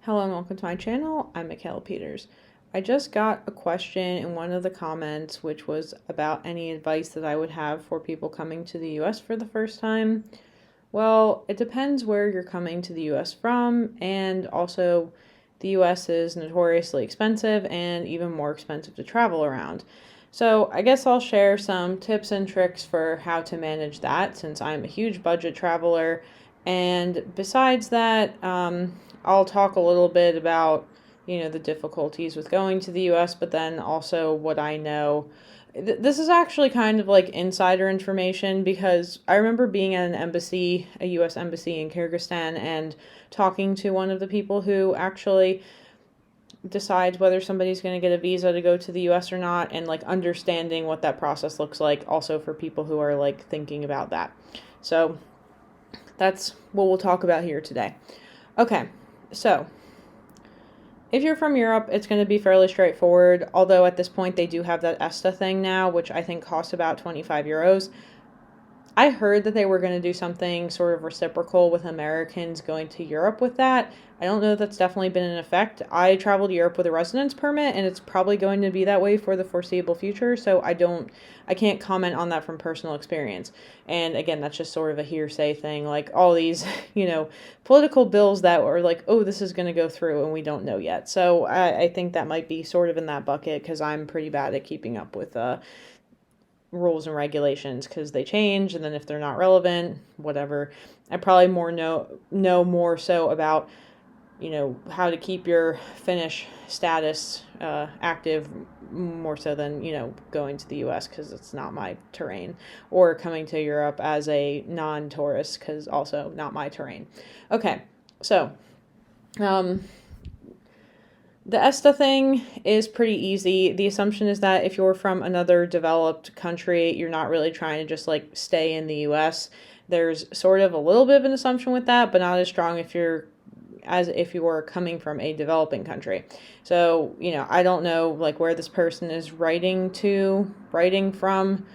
Hello and welcome to my channel. I'm Michaela Peters. I just got a question in one of the comments which was about any advice that I would have for people coming to the US for the first time. Well, it depends where you're coming to the US from, and also the US is notoriously expensive and even more expensive to travel around. So I guess I'll share some tips and tricks for how to manage that since I'm a huge budget traveler. And besides that, I'll talk a little bit about, the difficulties with going to the US, but then also what I know. This is actually kind of like insider information because I remember being at an embassy, a US embassy in Kyrgyzstan, and talking to one of the people who actually decides whether somebody's going to get a visa to go to the US or not, and like understanding what that process looks like also for people who are like thinking about that. So that's what we'll talk about here today. Okay, so if you're from Europe, it's going to be fairly straightforward, although at this point they do have that ESTA thing now, which I think costs about 25 euros. I heard that they were going to do something sort of reciprocal with Americans going to Europe with that. I don't know if that's definitely been in effect. I traveled to Europe with a residence permit, and it's probably going to be that way for the foreseeable future, so I can't comment on that from personal experience. And again, that's just sort of a hearsay thing, like all these, political bills that are like, oh, this is going to go through, and we don't know yet. So I think that might be sort of in that bucket, because I'm pretty bad at keeping up with rules and regulations because they change, and then if they're not relevant, whatever. I probably know more so about how to keep your Finnish status active more so than going to the US because it's not my terrain, or coming to Europe as a non-tourist because also not my terrain. Okay, so the ESTA thing is pretty easy. The assumption is that if you're from another developed country, you're not really trying to just like stay in the US. There's sort of a little bit of an assumption with that, but not as strong as if you were coming from a developing country. So, I don't know like where this person is writing from.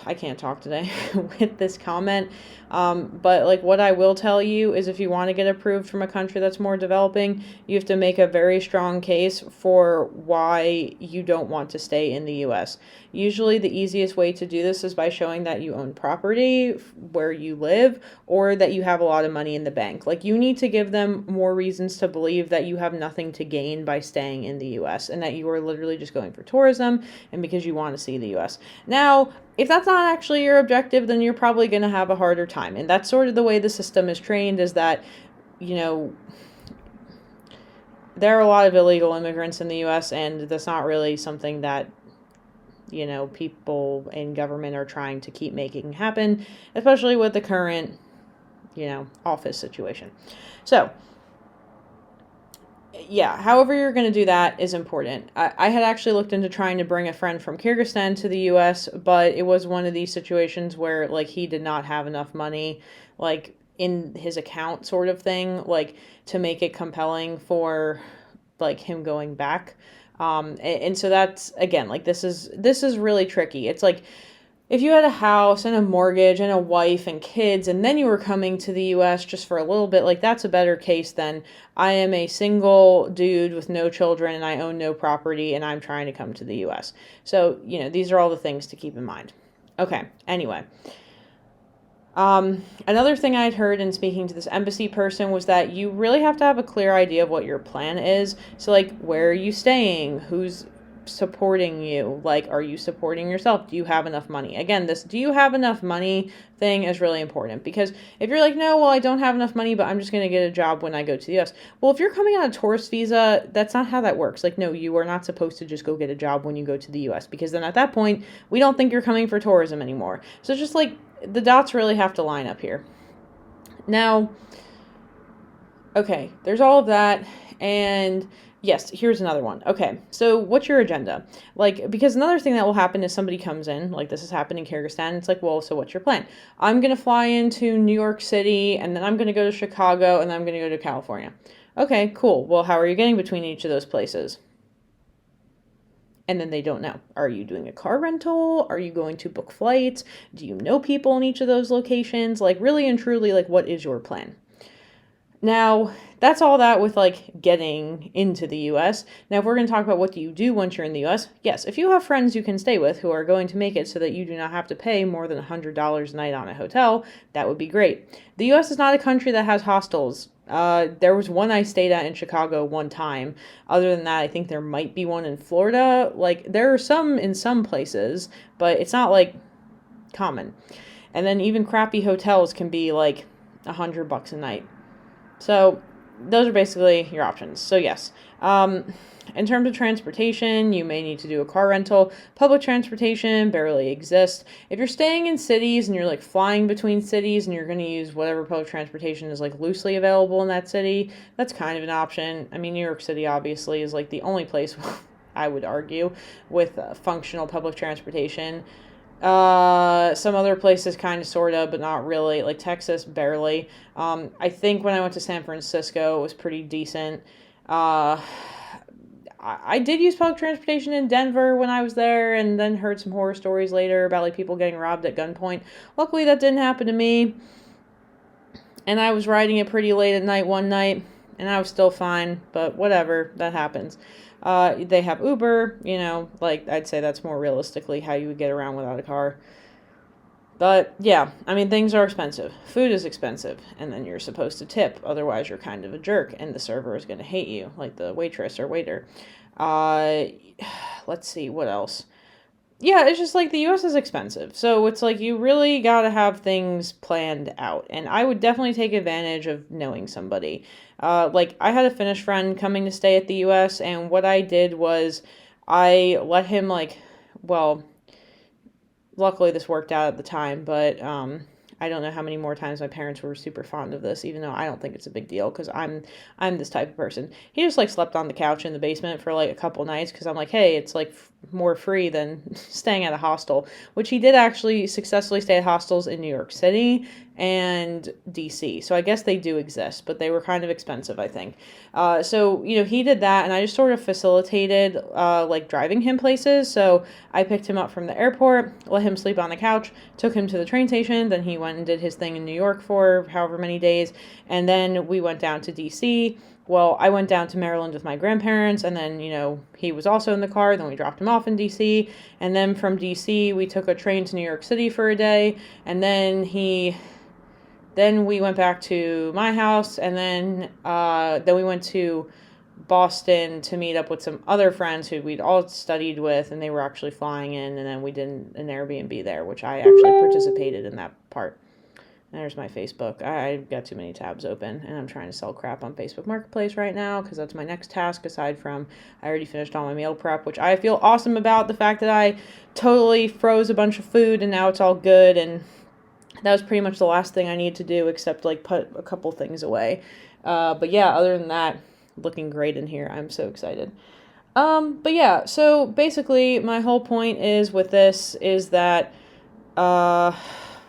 I can't talk today with this comment. But like what I will tell you is if you want to get approved from a country that's more developing, you have to make a very strong case for why you don't want to stay in the US. Usually the easiest way to do this is by showing that you own property where you live, or that you have a lot of money in the bank. Like you need to give them more reasons to believe that you have nothing to gain by staying in the US, and that you are literally just going for tourism and because you want to see the US. Now, if that's not actually your objective, then you're probably going to have a harder time. And that's sort of the way the system is trained, is that, there are a lot of illegal immigrants in the US, and that's not really something that, people in government are trying to keep making happen, especially with the current, office situation. So, yeah, however you're going to do that is important. I had actually looked into trying to bring a friend from Kyrgyzstan to the US, but it was one of these situations where like he did not have enough money like in his account sort of thing, like to make it compelling for like him going back. And so that's again, like this is really tricky. It's like if you had a house and a mortgage and a wife and kids, and then you were coming to the US just for a little bit, like that's a better case than I am a single dude with no children and I own no property and I'm trying to come to the US. So, these are all the things to keep in mind. Okay, anyway. Another thing I'd heard in speaking to this embassy person was that you really have to have a clear idea of what your plan is. So, like, where are you staying? Who's supporting you? Like, are you supporting yourself? Do you have enough money? Again, this do you have enough money thing is really important, because if you're like, no, well, I don't have enough money, but I'm just going to get a job when I go to the US. Well, if you're coming on a tourist visa, that's not how that works. Like, no, you are not supposed to just go get a job when you go to the US, because then at that point, we don't think you're coming for tourism anymore. So it's just like the dots really have to line up here. Now, okay, there's all of that, and yes, here's another one. Okay, so what's your agenda? Like, because another thing that will happen is somebody comes in, like this has happened in Kyrgyzstan, it's like, well, so what's your plan? I'm going to fly into New York City, and then I'm going to go to Chicago, and then I'm going to go to California. Okay, cool. Well, how are you getting between each of those places? And then they don't know. Are you doing a car rental? Are you going to book flights? Do you know people in each of those locations? Like, really and truly, like, what is your plan? Now, that's all that with like getting into the US. Now, if we're going to talk about what do you do once you're in the US, yes, if you have friends you can stay with who are going to make it so that you do not have to pay more than $100 a night on a hotel, that would be great. The US is not a country that has hostels. There was one I stayed at in Chicago one time. Other than that, I think there might be one in Florida. Like, there are some in some places, but it's not like common. And then even crappy hotels can be like $100 a night. So those are basically your options. So yes, in terms of transportation, you may need to do a car rental. Public transportation barely exists. If you're staying in cities and you're like flying between cities and you're going to use whatever public transportation is like loosely available in that city, that's kind of an option. I mean, New York City obviously is like the only place I would argue with functional public transportation. Some other places kind of sort of, but not really. Like Texas, barely. I think when I went to San Francisco, it was pretty decent. I did use public transportation in Denver when I was there, and then heard some horror stories later about like people getting robbed at gunpoint. Luckily, that didn't happen to me. And I was riding it pretty late at night one night, and I was still fine. But whatever, that happens. They have Uber, you know, like I'd say that's more realistically how you would get around without a car. But yeah, I mean, things are expensive. Food is expensive, and then you're supposed to tip. Otherwise, you're kind of a jerk, and the server is going to hate you, like the waitress or waiter. Uh, let's see, what else? Yeah, it's just like the US is expensive. So it's like you really got to have things planned out. And I would definitely take advantage of knowing somebody. Like, I had a Finnish friend coming to stay at the US, and what I did was I let him, like, well, luckily this worked out at the time, but I don't know how many more times my parents were super fond of this, even though I don't think it's a big deal because I'm this type of person. He just like slept on the couch in the basement for like a couple nights because I'm like, hey, it's like more free than staying at a hostel, which he did actually successfully stay at hostels in New York City and DC. So I guess they do exist, but they were kind of expensive, I think. So, you know, he did that, and I just sort of facilitated like driving him places. So I picked him up from the airport, let him sleep on the couch, took him to the train station, then he went and did his thing in New York for however many days, and then we went down to DC. Well, I went down to Maryland with my grandparents, and then, you know, he was also in the car. Then we dropped him off in DC, and then from DC, we took a train to New York City for a day, and then we went back to my house, and then we went to Boston to meet up with some other friends who we'd all studied with, and they were actually flying in, and then we did an Airbnb there, which I actually participated in that part. There's my Facebook. I've got too many tabs open, and I'm trying to sell crap on Facebook Marketplace right now because that's my next task, aside from I already finished all my meal prep, which I feel awesome about. The fact that I totally froze a bunch of food, and now it's all good, and that was pretty much the last thing I needed to do, except like put a couple things away. But yeah, other than that, looking great in here. I'm so excited. But yeah, so basically my whole point is with this is that,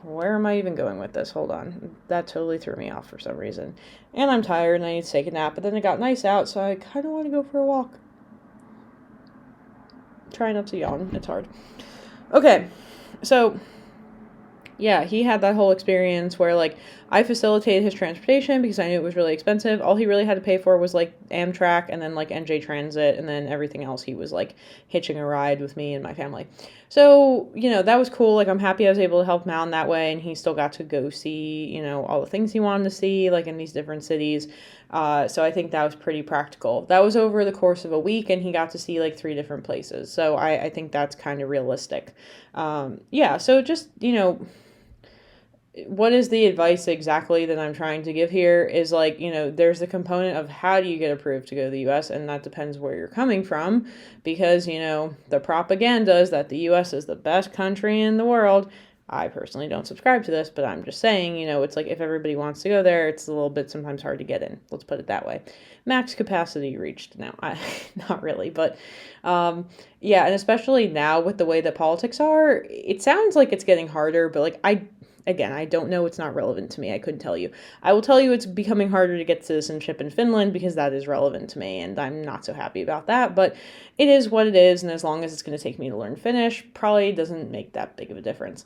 where am I even going with this? Hold on. That totally threw me off for some reason. And I'm tired and I need to take a nap, but then it got nice out, so I kind of want to go for a walk. Try not to yawn. It's hard. Okay, so yeah, he had that whole experience where, like, I facilitated his transportation because I knew it was really expensive. All he really had to pay for was, like, Amtrak and then, like, NJ Transit, and then everything else he was, like, hitching a ride with me and my family. So, you know, that was cool. Like, I'm happy I was able to help him out in that way, and he still got to go see, you know, all the things he wanted to see, like, in these different cities. So I think that was pretty practical. That was over the course of a week, and he got to see, like, 3 different places. So I think that's kind of realistic. Yeah, so just, you know, what is the advice exactly that I'm trying to give here is, like, you know, there's the component of how do you get approved to go to the US, and that depends where you're coming from, because, you know, the propaganda is that the US is the best country in the world. I personally don't subscribe to this, but I'm just saying, you know, it's like if everybody wants to go there, it's a little bit sometimes hard to get in. Let's put it that way. Max capacity reached now. Not really, but yeah, and especially now with the way that politics are, it sounds like it's getting harder, but like Again, I don't know. It's not relevant to me. I couldn't tell you. I will tell you it's becoming harder to get citizenship in Finland because that is relevant to me, and I'm not so happy about that. But it is what it is, and as long as it's going to take me to learn Finnish, probably doesn't make that big of a difference.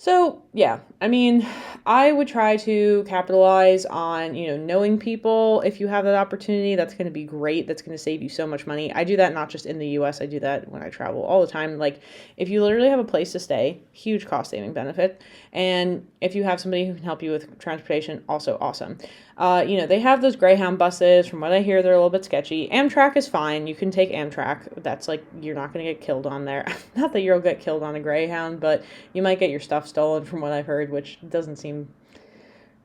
So, yeah, I mean, I would try to capitalize on, knowing people. If you have that opportunity, that's going to be great. That's going to save you so much money. I do that not just in the US, I do that when I travel all the time. Like, if you literally have a place to stay, huge cost saving benefit. And if you have somebody who can help you with transportation, also awesome. They have those Greyhound buses. From what I hear, they're a little bit sketchy. Amtrak is fine. You can take Amtrak. That's like, you're not going to get killed on there. Not that you'll get killed on a Greyhound, but you might get your stuff stolen from what I've heard, which doesn't seem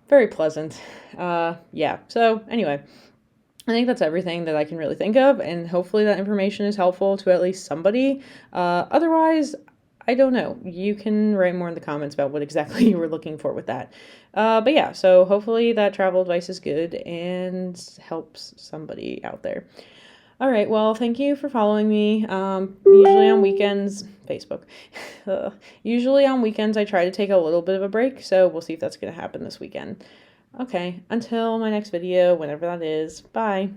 very pleasant. Yeah. So, anyway, I think that's everything that I can really think of, and hopefully that information is helpful to at least somebody. Otherwise, I don't know. You can write more in the comments about what exactly you were looking for with that. But yeah, so hopefully that travel advice is good and helps somebody out there. All right, well, thank you for following me. Usually on weekends, Facebook. Usually on weekends, I try to take a little bit of a break, so we'll see if that's going to happen this weekend. Okay, until my next video, whenever that is, bye.